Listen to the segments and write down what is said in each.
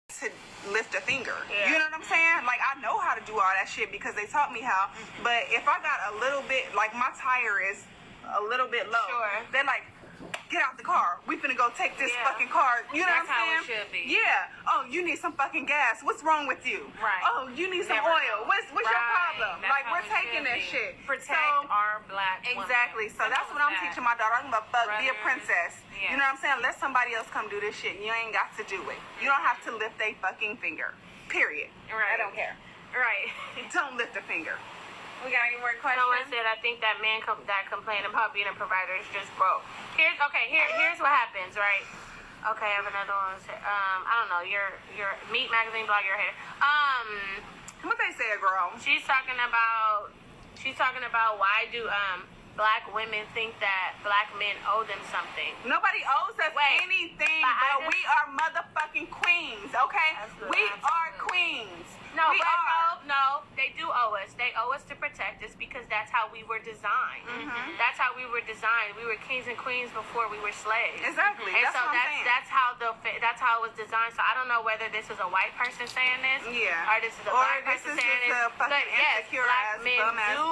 to lift a finger. You know what I'm saying? Like, I know how to do all that shit because they taught me how. But if I got a little bit, like my tire is a little bit low, they're like, get out the car. We finna go take this fucking car. You know what I'm saying? That's how it should be. Yeah. Oh, you need some fucking gas. What's wrong with you? Right. Oh, you need some oil. What's your problem? That's like, how we're it taking should that be. shit. Protect our black women. Exactly. So that's what I'm teaching my daughter. I'm gonna fuck, be a princess. Yeah. You know what I'm saying? Let somebody else come do this shit. You ain't got to do it. You don't have to lift a fucking finger. Period. Right. I don't care. Right. Don't lift a finger. We got any more questions? Someone said, I think that men that complain about being a provider is just broke. Here's what happens, right? Okay, I have another one. I don't know. Your Meat Magazine blog, your hater. What they say, girl? She's talking about why do black women think that black men owe them something. Nobody owes us anything, but we are motherfucking queens, okay? We are queens. No, they do owe us. They owe us to protect us because that's how we were designed. That's how we were designed. We were kings and queens before we were slaves. Exactly. And that's so what I'm saying. that's how it was designed. So I don't know whether this is a white person saying this, or this is a black person saying this. But yes, black men do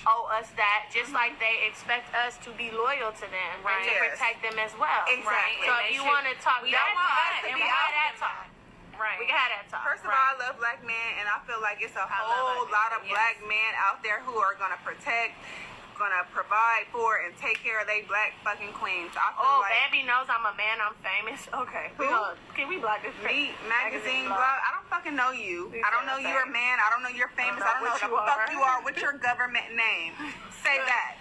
owe us that, just like they expect us to be loyal to them and to protect them as well. Exactly. So if you want to talk that talk, and we had that talk. Right. We got that talk. First of all, I love black men, and I feel like it's a whole lot of black men out there who are gonna protect, gonna provide for, and take care of they black fucking queens. I feel like Bambi knows I'm a man. I'm famous. Okay. Can we block this? Meat Magazine blog. I don't fucking know you. I don't know you're a man. I don't know you're famous. I don't know what the fuck you are. What's your government name? Say that.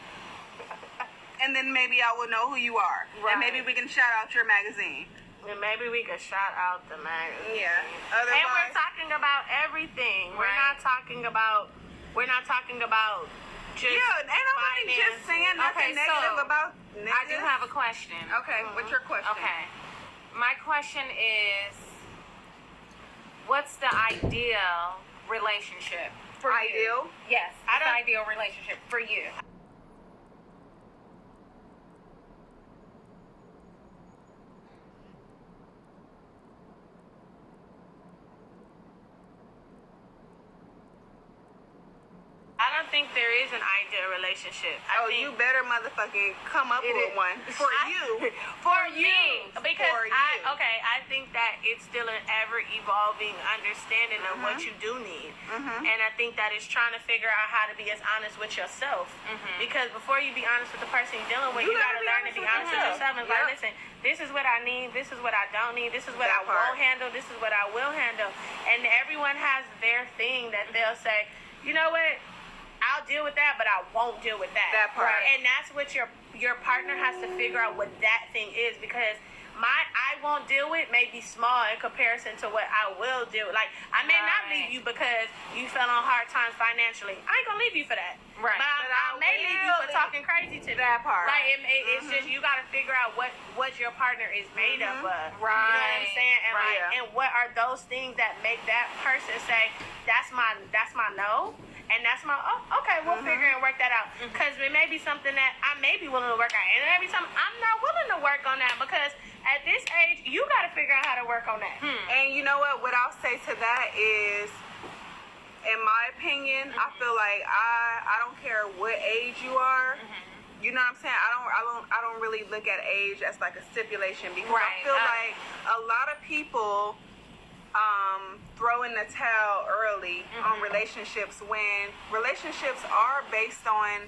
And then maybe I will know who you are. And maybe we can shout out your magazine. And maybe we could shout out the magazine. Yeah. And we're talking about everything. We're not talking about just ain't nobody just saying nothing negative about niggas. I do have a question. Okay, what's your question? Okay. My question is, what's the ideal relationship for you? Yes. The ideal relationship for you. I don't think there is an ideal relationship. You better motherfucking come up with one for you. For me, because I think that it's still an ever evolving understanding of what you do need, and I think that it's trying to figure out how to be as honest with yourself. Because before you be honest with the person you're dealing with, you gotta learn to be honest with yourself and like, listen, this is what I need, this is what I don't need, this is what I won't handle, this is what I will handle, and everyone has their thing that they'll say, you know what? I'll deal with that, but I won't deal with that. That part. And that's what your partner has to figure out what that thing is, because I won't deal with may be small in comparison to what I will do. Like, I may not leave you because you fell on hard times financially. I ain't gonna leave you for that. Right. But I may leave you for talking crazy to me. That part. Like, it's just, you gotta figure out what your partner is made up of. Right. You know what I'm saying? And and what are those things that make that person say, that's my no? And that's my, okay, we'll figure and work that out. Because it may be something that I may be willing to work out. And every time I'm not willing to work on that, because at this age, you got to figure out how to work on that. And you know what? What I'll say to that is, in my opinion, I feel like I don't care what age you are. You know what I'm saying? I don't really look at age as like a stipulation, because I feel like a lot of people throw in the towel early on relationships, when relationships are based on,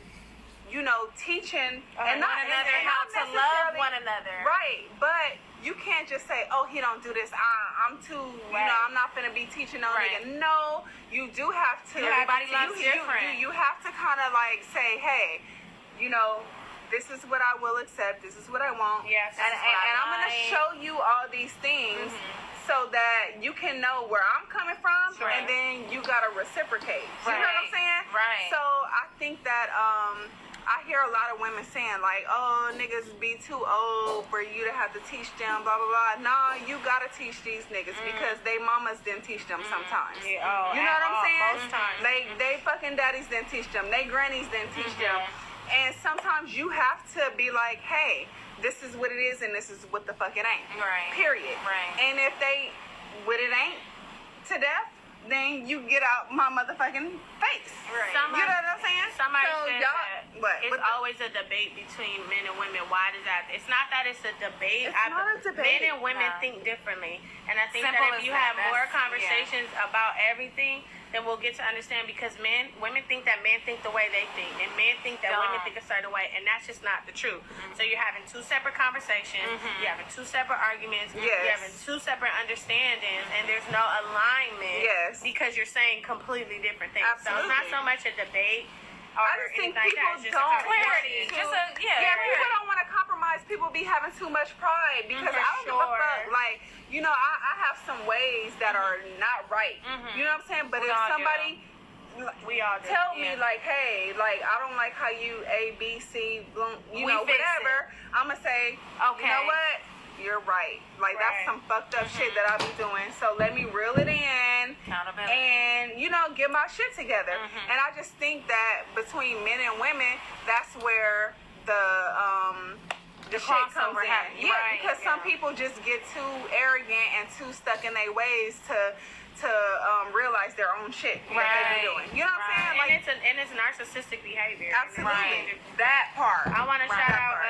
you know, teaching and how to love one another. Right. But you can't just say, oh, he don't do this. I'm too, you know, I'm not finna be teaching no nigga. No, you do have to. Everybody loves different. You have to kind of like say, hey, you know, this is what I will accept. This is what I want. Yes. And I'm going to show you all these things so that you can know where I'm coming from, and then you got to reciprocate. You know what I'm saying? Right. So I think that I hear a lot of women saying like, oh, niggas be too old for you to have to teach them, blah, blah, blah. Nah, you got to teach these niggas because they mamas didn't teach them sometimes. You know what I'm saying? Most times. They fucking daddies didn't teach them. They grannies didn't teach them. And sometimes you have to be like, hey, this is what it is and this is what the fuck it ain't. Right. Period. Right. And if what it ain't, then you get out my motherfucking face. Right. You know what I'm saying? Somebody so said y'all, that what? it's always a debate between men and women. Why does that? It's not that it's a debate. It's not a debate. Men and women think differently. And I think Simple that if as you that. have more conversations about everything, then we'll get to understand, because women think that men think the way they think, and men think that women think a certain way, and that's just not the truth. So you're having two separate conversations, you're having two separate arguments, you're having two separate understandings, and there's no alignment because you're saying completely different things. Absolutely. So it's not so much a debate or I just think anything people like that. It's just don't a clarity. people don't want to compromise. People be having too much pride because I don't give a fuck. Like, you know, I have some ways that are not right. You know what I'm saying? But if somebody tell me like, hey, like I don't like how you A, B, C, you know, whatever, I'm gonna say, you know what? You're right. Like that's some fucked up shit that I be doing. So let me reel it in and, you know, get my shit together. And I just think that between men and women, that's where the shit comes in. Because some people just get too arrogant and too stuck in their ways to realize their own shit that they be doing. You know what I'm saying? Like, and it's narcissistic behavior. Absolutely. That part. I want to shout out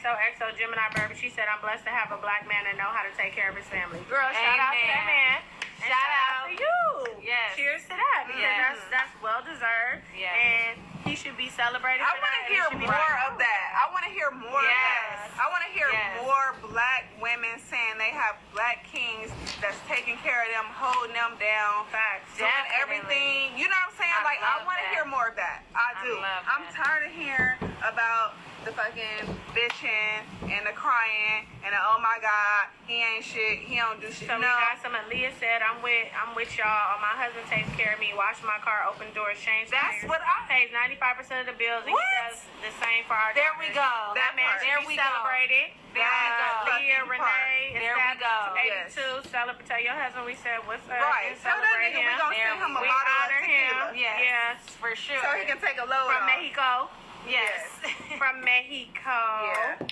XOXO Gemini Burber. She said, I'm blessed to have a black man that know how to take care of his family. Girl, shout out to that man. And shout out to you. Yes. Cheers to that. Because that's well deserved. Yes. And he should be celebrated I for want to that. hear more of that. I want to hear more of that. I want to hear more black women saying they have black kings that's taking care of them, holding them down, doing everything. You know what I'm saying? Like, I want to hear more of that. I do. I'm tired of hearing about the fucking bitching and the crying and the, oh my God, he ain't shit, he don't do shit. So we got some. Leah said, I'm with y'all. My husband takes care of me, wash my car, open doors, change tires. That's what I pays 95% of the bills, and he does the same for our There we go. That man should be celebrated. There we go. Leah, Renee, there we go. 82, celebrate. Tell your husband we said what's up. Right. Tell that nigga we gonna send him a we bottle of honor tequila. him. Yes, for sure. So he can take a load from off. Mexico. Yes. From Mexico. Yeah.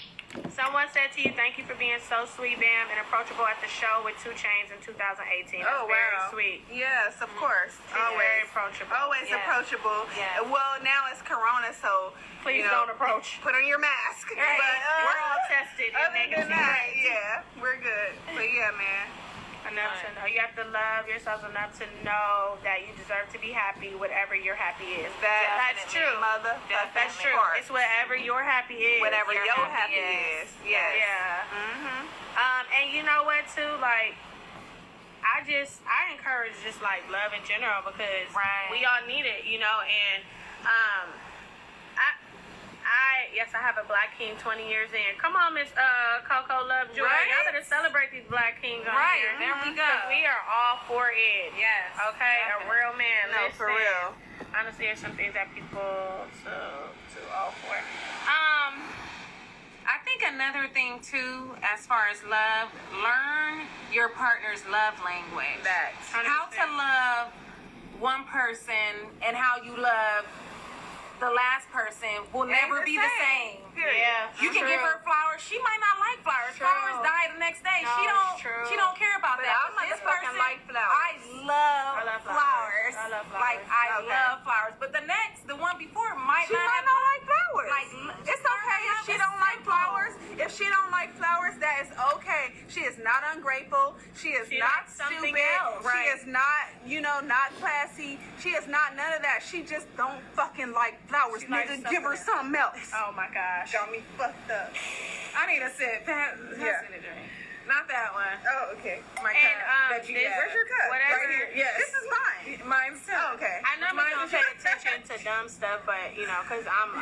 Someone said to you, thank you for being so sweet, Bam, and approachable at the show with 2 Chainz in 2018. That's very sweet. Yes, of course. She's very approachable. Always approachable. Yeah. Well, now it's Corona, so please don't approach. Put on your mask. Right. But, we're all tested and negative. We're good. But yeah, man. Enough to know. You have to love yourself enough to know that you deserve to be happy, whatever your happy is. That's true. That's true. It's whatever your happy is. Whatever your happy is. Yes. Yeah. And you know what too? Like, I encourage just like love in general, because we all need it, you know. And I have a black king 20 years in. Come on, Miss Coco Lovejoy. Y'all better celebrate these black kings on here. There we go. We are all for it. Yes. Okay, definitely. A real man. No, for real. Honestly, there's some things that people to all for. I think another thing too, as far as love, learn your partner's love language. How to love one person and how you love the last person will never be the same. Yeah, you can give her flowers. She might not like flowers. Flowers die the next day. No, she don't care about that. I This person, like flowers. I love flowers. I love flowers. Like I love flowers. But the one before might not like flowers. Like, it's okay if she don't like flowers. If she don't like flowers, that is okay. She is not ungrateful. She is not stupid. She is not, not classy. She is not none of that. She just don't fucking like flowers. Nigga, give her something else. Oh my gosh. Got me fucked up. I need a sip. Pass me the drink. Not that one. Oh, okay. My cup. Where's your cup? Whatever. Right here. Yes. This is mine. Mine's too. Oh, okay. I normally don't pay attention to dumb stuff, but because I'm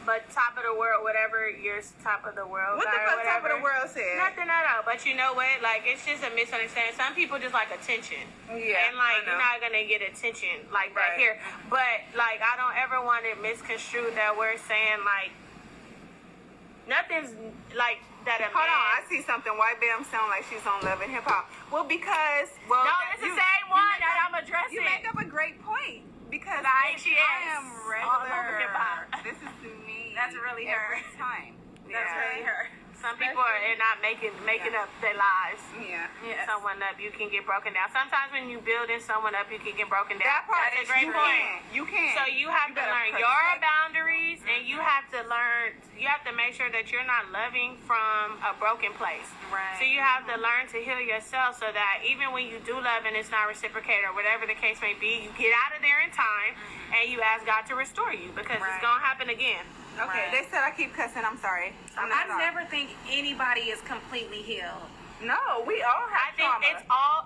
But top of the world, whatever your top of the world. What the fuck top of the world said? Nothing at all. But you know what? Like, it's just a misunderstanding. Some people just like attention. Yeah. And like, you're not gonna get attention like that here. But like, I don't ever want it misconstrued that we're saying like nothing's like that. Hold on, I see something. White Bam sound like she's on Love and Hip Hop. Well, because no, it's the same one that I'm addressing. You make up a great point because I am regular. Hip Hop. This is me. That's really her. Every time. That's really her. Some people are not making up their lives. Yeah. Someone up, you can get broken down. Sometimes when you building someone up, you can get broken down. That part That's is a great point. You can. So you have to learn your boundaries, and you have to make sure that you're not loving from a broken place. Right. So you have to learn to heal yourself so that even when you do love and it's not reciprocated or whatever the case may be, you get out of there in time and you ask God to restore you because it's going to happen again. Okay, they said I keep cussing. I'm sorry. I never think anybody is completely healed. No, we all have trauma.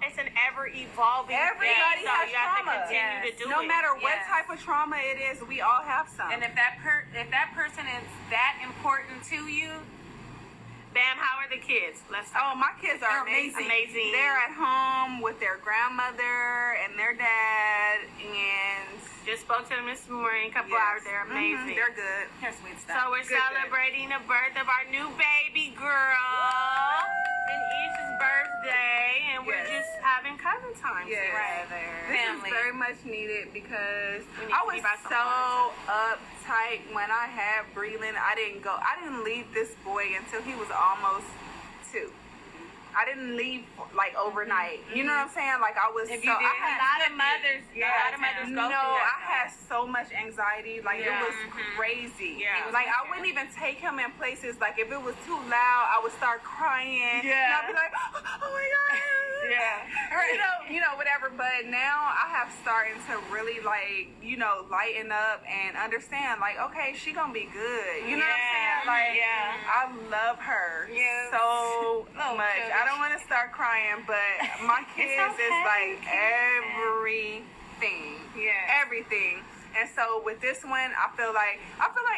It's an ever evolving Everybody thing. has So you have trauma. to continue to do no it. matter what type of trauma it is, we all have some. And if that person is that important to you, Bam, how are the kids? My kids are amazing. They're at home with their grandmother and their dad, and just spoke to them this morning. A couple hours. They're amazing. They're good. they're sweet stuff. So we're celebrating the birth of our new baby girl and Isha's birthday, and we're just having cousin time together. This is very much needed because I was so uptight when I had Breland. I didn't leave this boy until he was almost 2. I didn't leave like overnight. You know what I'm saying? Like I was. A lot of mothers go through that. I had so much anxiety. Like it was crazy. Yeah. Like I wouldn't even take him in places. Like if it was too loud, I would start crying. Yeah. And I'd be like, oh my god. Yeah. You know, whatever. But now I have started to really lighten up and understand. Like, okay, she gonna be good. You know what I'm saying? Like, I love her so much. I don't want to start crying, but my kids is like everything. Yeah. Everything. And so with this one, I feel like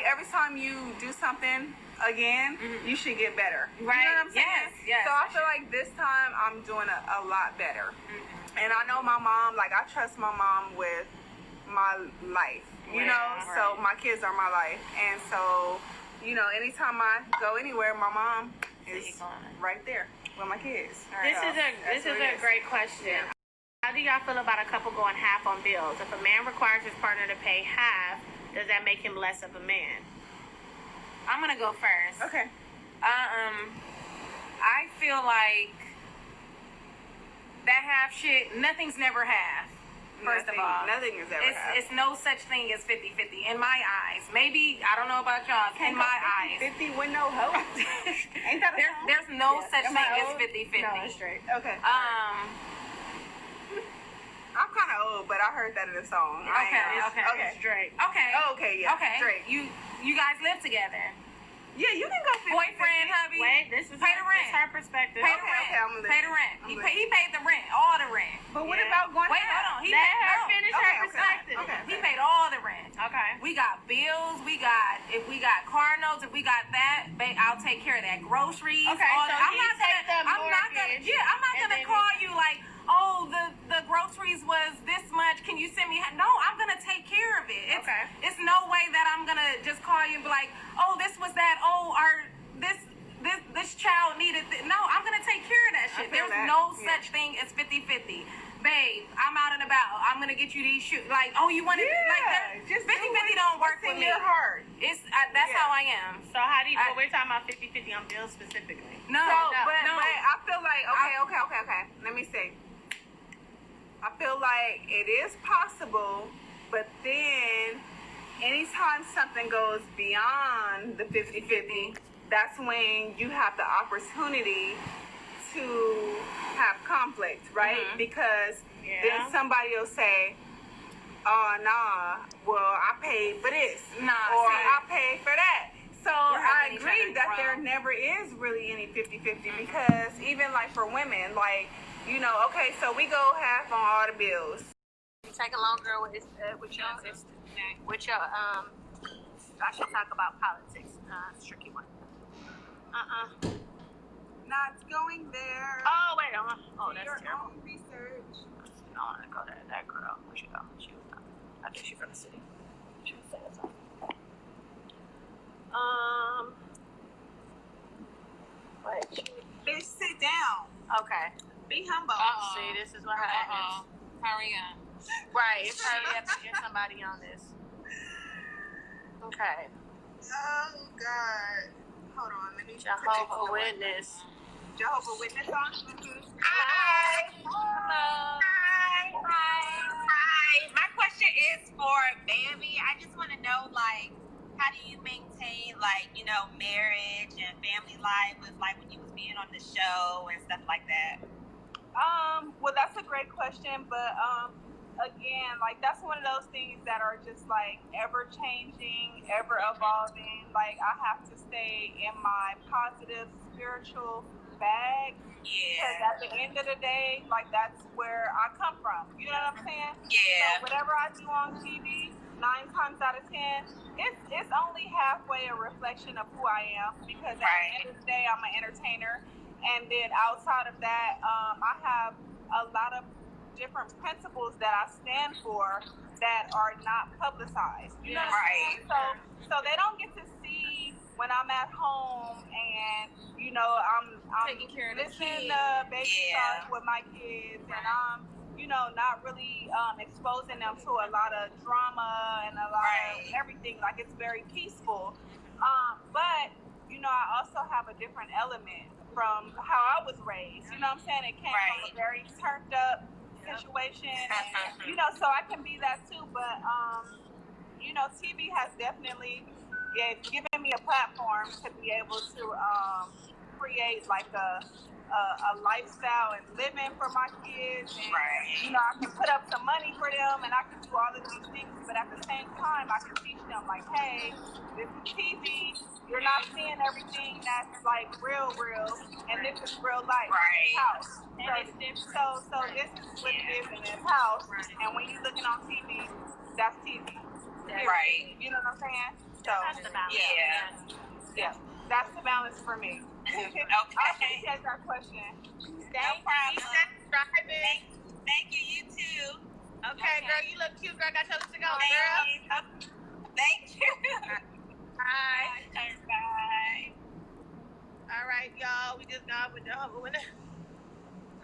every time you do something again, you should get better. Right. You know what I'm saying? Yes. So I feel like this time I'm doing a lot better. And I know my mom, like I trust my mom with my life. You know? So my kids are my life. And so, anytime I go anywhere, my mom is right there with my kids. This is a great question. How do y'all feel about a couple going half on bills? If a man requires his partner to pay half, does that make him less of a man? I'm gonna go first. Okay. I feel like that half shit, nothing's never half. First of all, nothing is ever half. It's no such thing as 50-50 in my eyes. Maybe, I don't know about y'all, in my eyes. 50 with no hope. Ain't that a song? There's no such thing as 50-50. No, it's straight. Okay. I'm kind of old, but I heard that in a song. Okay. Straight. Okay. Oh, okay, yeah. Okay. Straight. You guys live together. Yeah, you can go 50. Boyfriend, hubby. Wait, this is her perspective. Pay the rent. Okay, I'm gonna pay the rent. He paid the rent, all the rent. But what about going Wait, hold on. Let her finish her perspective. Okay. He paid all the rent. Okay. We got bills. If we got car notes, if we got that, I'll take care of that. Groceries. Okay, all so that. I'm not gonna call you like, oh, the groceries was this much. Can you send me? No, I'm gonna take care of it. It's no way that I'm gonna just call you and be like, oh, this was that. Oh, this child needed. No, I'm gonna take care of that shit. There's no such thing as 50-50. Babe, I'm out and about. I'm gonna get you these shoes. Like, oh, you want to like that? Just 50-50 don't work with me. Your heart. That's how I am. So how do you? We're talking about 50-50 on bills specifically. No, but I feel like okay. Let me see. I feel like it is possible, but then anytime something goes beyond the 50-50, that's when you have the opportunity to have conflict, right? Because then somebody will say, oh, nah, well, I paid for this. I paid for that. So I agree that there never is really any 50-50 because even like for women, like, okay, so we go half on all the bills. You take a long girl with your I should talk about politics. It's a tricky one. Not going there. Oh, wait, oh, that's your terrible. own research. I don't want to go there. That girl, where she go? I think she's from the city. She was saying something. Wait. Bitch, sit down. Okay. Be humble. See, this is what happens. Hurry up. Right, it's hurry up to get somebody on this. Okay. Oh, God. Hold on, let me. Jehovah Witness. Jehovah Witness on. Hi. Hello. Hi. My question is for Bambi. I just want to know, like, how do you maintain, like, you know, marriage and family life with, like, when you was being on the show and stuff like that? Well, that's a great question, but again, like that's one of those things that are just like ever changing, ever evolving. Like I have to stay in my positive spiritual bag. Because at the end of the day, like that's where I come from. You know what I'm saying? Yeah. So whatever I do on TV, 9 times out of 10, it's only halfway a reflection of who I am. Because at the end of the day, I'm an entertainer. And then outside of that, I have a lot of different principles that I stand for that are not publicized. You know what I'm saying? So they don't get to see when I'm at home and, you know, I'm taking care of listening to baby talk with my kids and I'm, you know, not really exposing them to a lot of drama and a lot of everything. Like it's very peaceful. But, you know, I also have a different element from how I was raised. You know what I'm saying? It came from a very turned up situation. And, you know, so I can be that too. But, you know, TV has definitely given me a platform to be able to create like a lifestyle and living for my kids. And, you know, I can put up some money for them and I can do all of these things. But at the same time, I can teach them like, hey, this is TV. You're not seeing everything that's like real, and this is real life. House. So this is what it is in this house. And when you're looking on TV, that's TV. You know what I'm saying? So That's the balance. Yeah. That's the balance for me. Okay. I appreciate that question. No problem. Thank you. You too. Okay, girl, you look cute, girl. Got your to go, girl. Thank you. Bye. Bye. All right, y'all. We just got with the winner.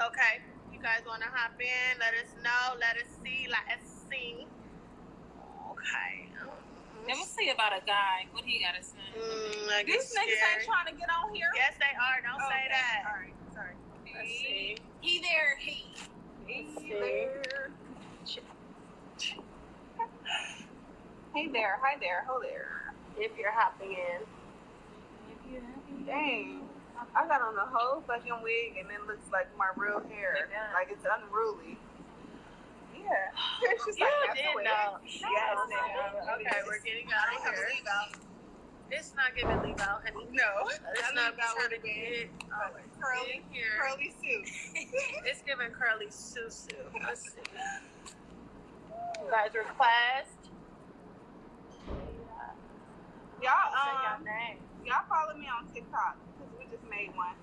Okay, you guys want to hop in? Let us know. Let us see. Okay. Let me see about a guy. What he got to say? These niggas ain't trying to get on here. Yes, they are. Don't say that. All right. Sorry. Let's see. He there. Hey there. Hi there. Ho there. If you're hopping in. Dang. I got on the whole fucking wig and it looks like my real hair. Like it's unruly. Yeah. It's just You like, did know. Yes. Okay, we're getting out of here. It's not giving leave out, honey. No. It's not about what it is. Curly suit. It's giving curly susu. Let's see. You guys request. Y'all follow me on TikTok because we just made one.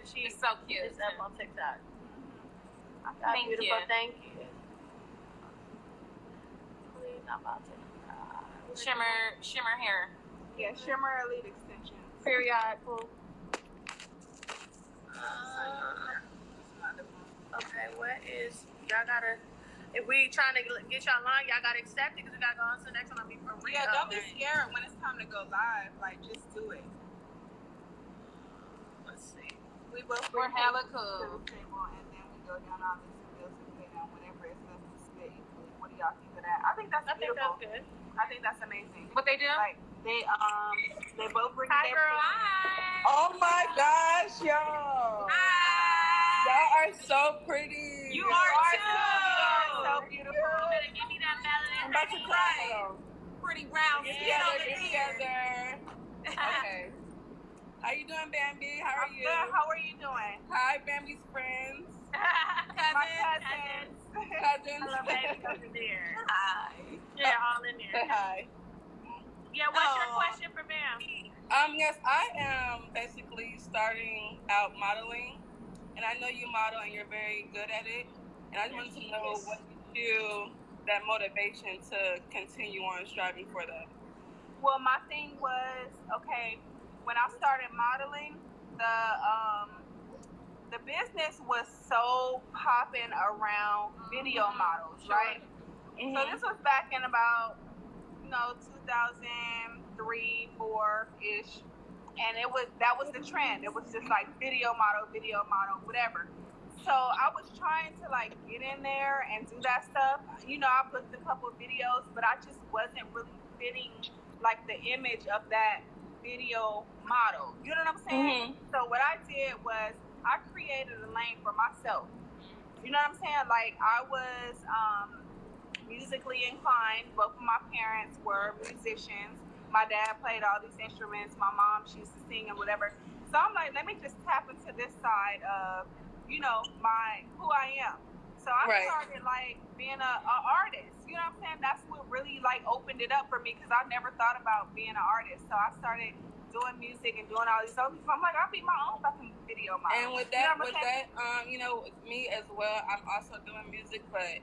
She's so cute. It's up on TikTok. Thank you. Thank you. Please, I'm about to. Shimmer hair. Yeah, Shimmer Elite Extension. Periodical. Okay, what is y'all gotta? If we trying to get y'all line, y'all gotta accept it because we gotta go on to the next one. I'll be for real. Yeah, don't be scared when it's time to go live. Like, just do it. Let's see. We're hella cool. To the table, and then we go down all this bills and pay down whenever it's left to split equally. What do y'all think of that? I think that's beautiful. That's good. I think that's amazing. What they do? Like they both bring Hi, their girl. Hi. Oh my gosh, y'all! Hi. Y'all are so pretty. You are too. So beautiful. Better give me that melanin. I'm about to cry. Pretty round. Get Get over together, here. Okay. How you doing, Bambi? How are I'm you? good. How are you doing? Hi, Bambi's friends. My cousins. Cousins. Hello, baby. Come in there. Hi. Yeah, all in there. Hi. Yeah, what's your question for Bam? Yes, I am basically starting out modeling, and I know you model and you're very good at it. And I just wanted to know what gives you that motivation to continue on striving for that. Well, my thing was, okay, when I started modeling, the business was so popping around video models, right? Mm-hmm. So this was back in about, 2003, 4-ish. and that was the trend. It was just like video model, whatever. So I was trying to like get in there and do that stuff. You know, I booked a couple of videos, but I just wasn't really fitting like the image of that video model. You know what I'm saying? Mm-hmm. So what I did was I created a lane for myself. You know what I'm saying? Like I was musically inclined. Both of my parents were musicians. My dad played all these instruments. My mom, she used to sing and whatever. So I'm like, let me just tap into this side of, you know, who I am. So I started like being a artist. You know what I'm saying? That's what really like opened it up for me, because I never thought about being an artist. So I started doing music and doing all these other things. I'm like, I'll be my own fucking video model. And with that, you know, me as well, I'm also doing music, but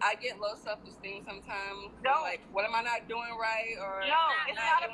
I get low self-esteem sometimes. Like, what am I not doing right? Or it's not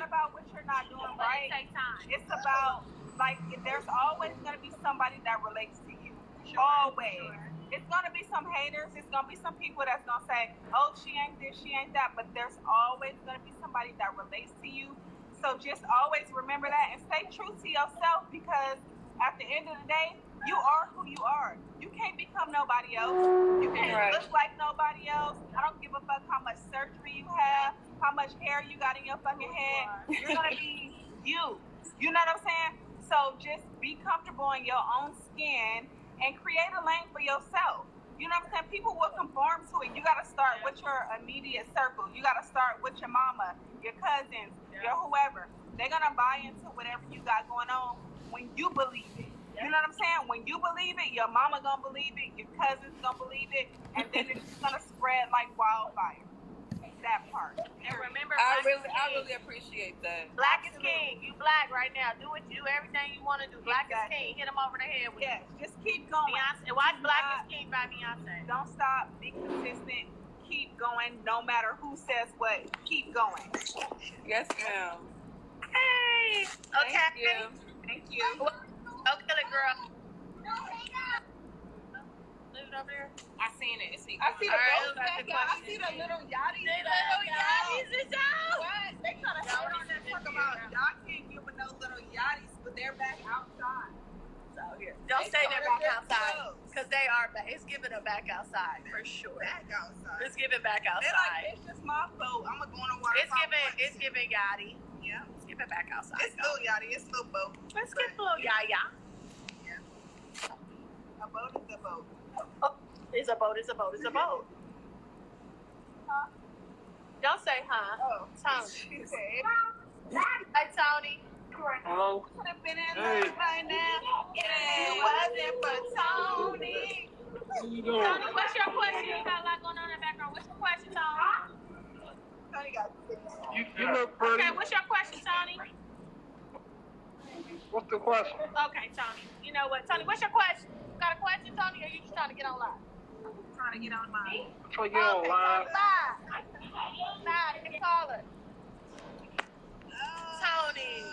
about what you're not doing right. It takes time. It's about like there's always gonna be somebody that relates to you. Sure. Always. Sure. It's gonna be some haters. It's gonna be some people that's gonna say, "Oh, she ain't this, she ain't that." But there's always gonna be somebody that relates to you. So just always remember that and stay true to yourself, because at the end of the day, you are who you are. You can't become nobody else. You can't look like nobody else. I don't give a fuck how much surgery you have, how much hair you got in your fucking head. You're gonna be you. You know what I'm saying? So just be comfortable in your own skin and create a lane for yourself. You know what I'm saying? People will conform to it. You gotta start with your immediate circle. You gotta start with your mama, your cousins, your whoever. They're gonna buy into whatever you got going on when you believe it. You know what I'm saying? When you believe it, your mama gonna believe it, your cousins gonna believe it, and then it's just gonna spread like wildfire. That part. And remember, I really appreciate that. Black is king. You black right now. Do everything you want to do. Black is king. Hit him over the head with it. Just keep going. Beyonce. Watch Black is King by Beyonce. Don't stop. Be consistent. Keep going. No matter who says what. Keep going. Yes, ma'am. Hey. Okay. Thank you. Okay, girl. Leave it over there. I seen it. I see the boat back out. I see the little yachties. The little yachties is out. What? They kind of hold on and talk about y'all can't get with no little yachties, but they're back outside. So here. Don't say they're back outside, because they are back. It's giving them back outside for sure. Back outside. It's giving back outside. They're like, it's just my boat. I'm gonna go on a water. It's giving yachty. Yeah. It's giving back outside. It's little yachty. It's little boat. Let's get a little yaya. Yeah. A boat is a boat. It's a boat. It's a boat. It's a boat. Huh? Don't say huh. Oh, Tony. Hey, Tony. Hello. Could have been in love right now. It wasn't for Tony. What you doing? Tony, what's your question? You got a lot going on in the background. What's your question, Tony? Tony got You look pretty. Okay, what's your question, Tony? What's the question? Okay, Tony. You know what, Tony? What's your question? You got a question, Tony, or you just trying to get on live? trying to get on mine. So you online? Live, you can call her. Tony.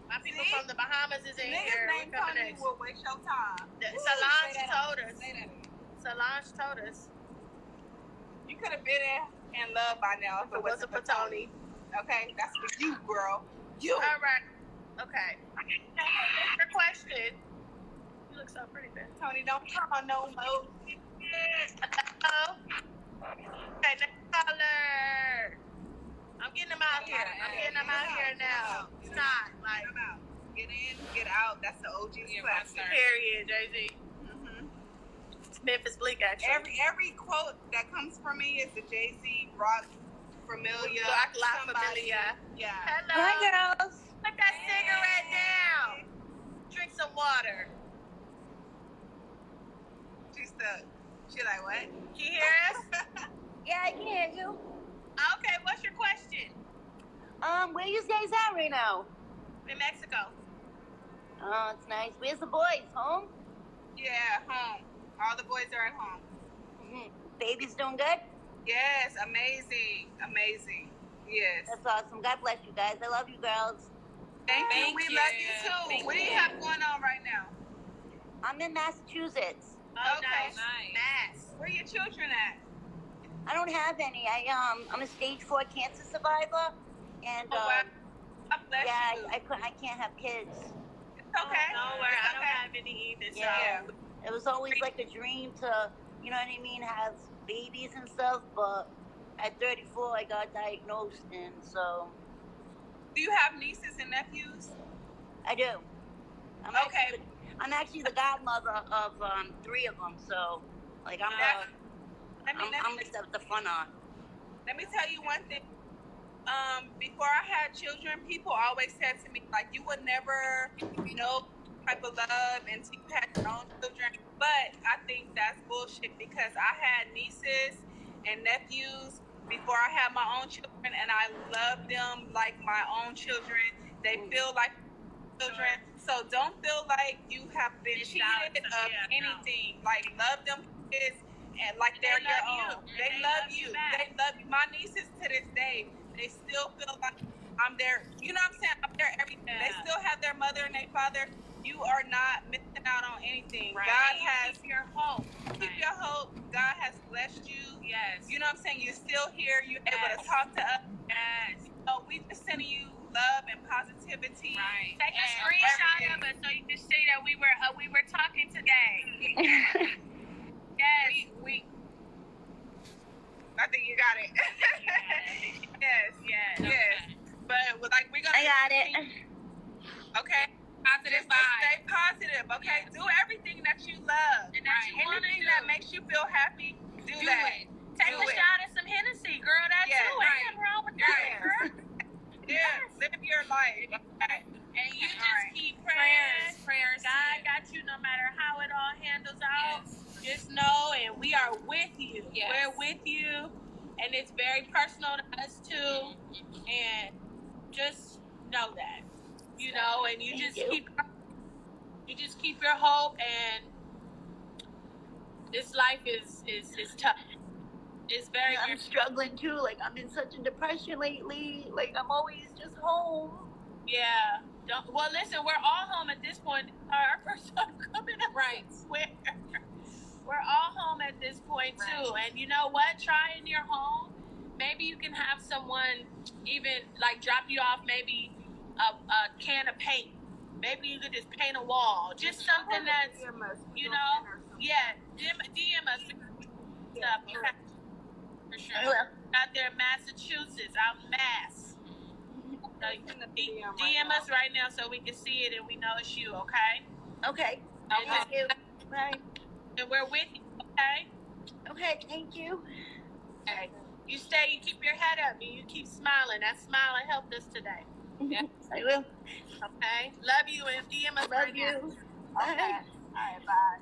My people from the Bahamas is in here. Niggas named Tony will waste your time. Solange told us. Solange told us. You could have been in love by now if it wasn't for Tony. Okay, that's for you, girl. You. All right. Okay. Your question. You look so pretty, man. Tony, don't turn on no mode. Hello. Okay, next caller. I'm getting them out here. Now. It's not like get in, get out. That's the OG classic. Period, Jay-Z. It's Memphis Bleak, actually. Every quote that comes from me is the Jay-Z rock familiar. Rock La Familia. Yeah. Hello. Hi, girls. Put that cigarette down. Drink some water. She's stuck. She like, what? Can you hear us? Yeah, I can hear you. Okay, what's your question? Where you guys at right now? In Mexico. Oh, it's nice. Where's the boys? Home? Yeah, home. All the boys are at home. Mm-hmm. Baby's doing good? Yes, amazing. Amazing. Yes. That's awesome. God bless you guys. I love you girls. Thank you. We love you too. What do you have going on right now? I'm in Massachusetts. Oh, Okay. Nice. Where are your children at? I don't have any. I'm a stage 4 cancer survivor, and Oh, wow. God bless you. I can't have kids. It's okay. No worries. I don't have any either. So. Yeah. It was always like a dream to, you know what I mean, have babies and stuff. But at 34, I got diagnosed, and so. Do you have nieces and nephews? I do. I'm actually the godmother of 3 of them. So, like, I'm the fun aunt. Let me tell you one thing. Before I had children, people always said to me, like, you would never know type of love until you had your own children. But I think that's bullshit because I had nieces and nephews before I had my own children, and I love them like my own children. They feel like children. So don't feel like you have been cheated of anything. Like, love them kids and like they're your own. They love you. They love you. My nieces to this day, they still feel like I'm there. You know what I'm saying? I'm there everything. They still have their mother and their father. You are not missing out on anything. Right. God has keep your hope. Keep your hope. God has blessed you. Yes. You know what I'm saying? You're still here. You're able to talk to us. Yes. So we just sending you love and positivity. Right. Take a screenshot of us so you can see that we were talking today. Yes. I think you got it. Yes. But like we're gonna. I got it. Okay. Positive Just stay positive. Okay. Do everything that you love. And that you want to anything do. that makes you feel happy. Do that. It. Take a shot at some Hennessy, girl. That too. Ain't nothing wrong with that, girl. Yeah. Live your life. Okay. And you just keep praying. God got you no matter how it all handles out. Just know, and we are with you. Yes. We're with you, and it's very personal to us too. And just know that, you know, and you just keep your hope. And this life is tough. It's very. I'm struggling too. Like, I'm in such a depression lately. Like, I'm always just home. Yeah. Well, listen, we're all home at this point. Our first time coming up. Right. We're all home at this point too. And you know what? Try in your home. Maybe you can have someone even like drop you off maybe a can of paint. Maybe you could just paint a wall. Just something that's, you know, DM us stuff. For sure. Out there in Massachusetts, out in Mass. So you can DM us right now so we can see it and we know it's you, okay? Okay. Thank you. Bye. And we're with you, okay? Okay, thank you. Okay. You keep your head up and you keep smiling. That smile helped us today. Yeah. I will. Okay? Love you and DM us Love you. Bye. Okay. All right, bye.